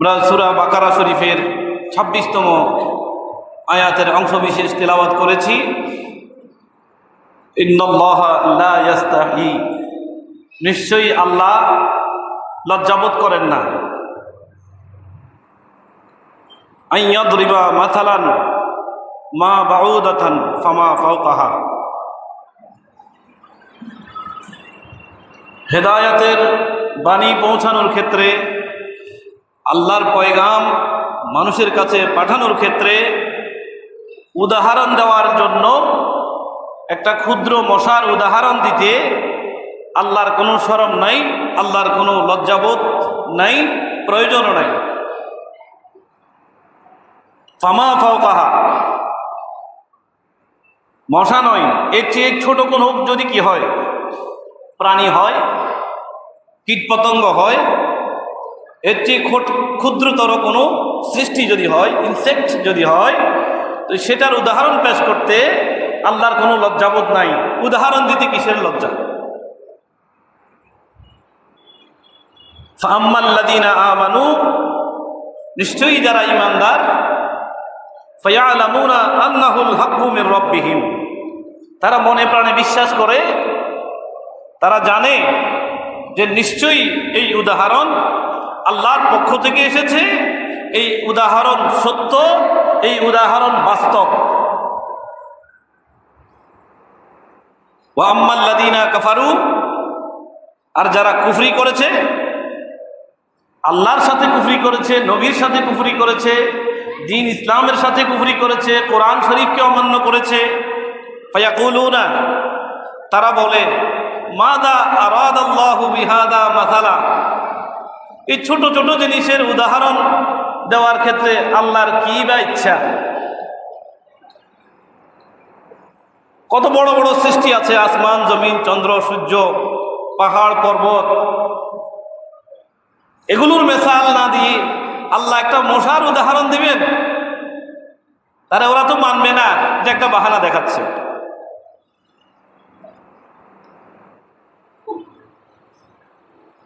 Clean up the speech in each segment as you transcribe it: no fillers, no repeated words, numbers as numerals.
আমরা সূরা বাকারা শরীফের ২৬তম আয়াতের অংশবিশেষ তেলাওয়াত করেছি। ইন্নাল্লাহা লা ইয়াস্তাহি, নিশ্চয়ই আল্লাহ লজ্জাবোধ করেন না। আইয়াদরিবা মাথালান মা বাউদাতান ফামা ফাওকাহা, হেদায়াতের বাণী পৌঁছানোর ক্ষেত্রে, আল্লাহর পয়গাম মানুষের কাছে পাঠানোর ক্ষেত্রে উদাহরণ দেওয়ার জন্য একটা ক্ষুদ্র মশার উদাহরণ দিতে আল্লাহর কোনো শরম নাই, আল্লাহর কোনো লজ্জাবোধ নাই, প্রয়োজনও নাই। ফামা ফাওকাহা, মশা নয়, এর চেয়ে ছোট কোনো যদি কি হয়, প্রাণী হয়, কীটপতঙ্গ হয়, এর চেয়ে ক্ষুদ্রতর কোনো সৃষ্টি যদি হয়, ইনসেক্ট যদি হয়, তো সেটার উদাহরণ পেশ করতে আল্লাহর কোনো লজ্জাবোধ নাই। উদাহরণ দিতে কিসের লজ্জা? ফাআম্মাল্লাযীনা আমানু, নিশ্চয়ই যারা ঈমানদার, ফায়ালামুনা আন্নাহুল হাক্কু মির রাব্বিহিম, তারা মনে প্রাণে বিশ্বাস করে, তারা জানে যে নিশ্চয়ই এই উদাহরণ আল্লাহর পক্ষ থেকে এসেছে, এই উদাহরণ সত্য, এই উদাহরণ বাস্তব। ওয়া আম্মাল্লাযীনা কাফারু, আর যারা কুফরি করেছে, আল্লাহর সাথে কুফরি করেছে, নবীর সাথে কুফরি করেছে, দ্বীন ইসলামের সাথে কুফরি করেছে, কোরআন শরীফকে অমান্য করেছে, ফায়াকুলুনা, তারা বলে, মাযা আরাদাল্লাহু বিহাদা মাসালা, এই ছোট ছোট জিনিসের উদাহরণ দেওয়ার ক্ষেত্রে আল্লাহর কি বা ইচ্ছা? কত বড় বড় সৃষ্টি আছে, আসমান, জমিন, চন্দ্র, সূর্য, পাহাড়, পর্বত, এগুলোর মেসাল না দিয়ে আল্লাহ একটা মশার উদাহরণ দিবেন? তারা ওরা তো মানবে না, যে একটা বাহানা দেখাচ্ছে।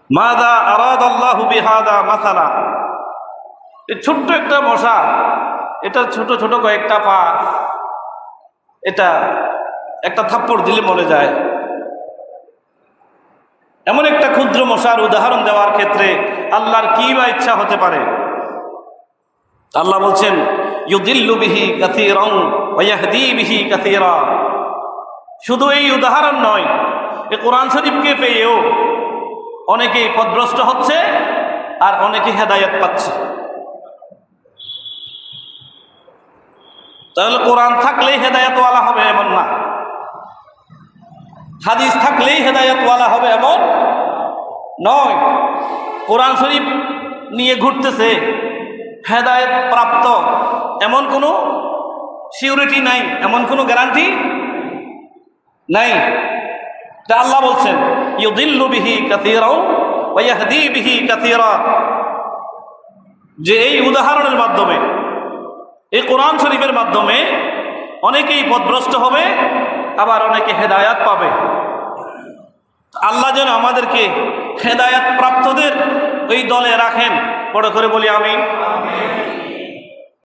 মাযা আরাদাল্লাহু বিহাদা মাসালা, এই ছোট্ট একটা মশা, এটা ছোট ছোট কয়েকটা পা, এটা একটা থাপ্পড় দিলে মরে যায়। এমন একটা ক্ষুদ্র মশার উদাহরণ দেওয়ার ক্ষেত্রে আল্লাহর কি বা ইচ্ছা হতে পারে? আল্লাহ বলছেন, ইউদিল্লু বিহি কাসীরান ওয়া ইয়াহদি বিহি কাসীরা, শুধু এই উদাহরণ নয়, এই কোরআন শরীফকে পেয়েও অনেকেই পথভ্রষ্ট হচ্ছে আর অনেকে হেদায়েত পাচ্ছে। তাহলে কোরআন থাকলেই হেদায়েতওয়ালা হবে এমন না, হাদিস থাকলেই হেদায়েতওয়ালা হবে এমন নয়। কোরআন শরীফ নিয়ে ঘুরতেছে, হেদায়েত প্রাপ্ত এমন কোনো সিউরিটি নাই, এমন কোনো গ্যারান্টি নাই। তা আল্লাহ বলছেন, ইউদিল্লু বিহি কাসীরা ওয়া ইয়াহদি বিহি কাসীরা, যে এই উদাহরণের মাধ্যমে, এই কোরআন শরীফের মাধ্যমে অনেকেই পথভ্রষ্ট হবে, আবার অনেকে হেদায়াত পাবে। আল্লাহ যেন আমাদেরকে হেদায়াত প্রাপ্তদের ওই দলে রাখেন। বড় করে বলি আমিন।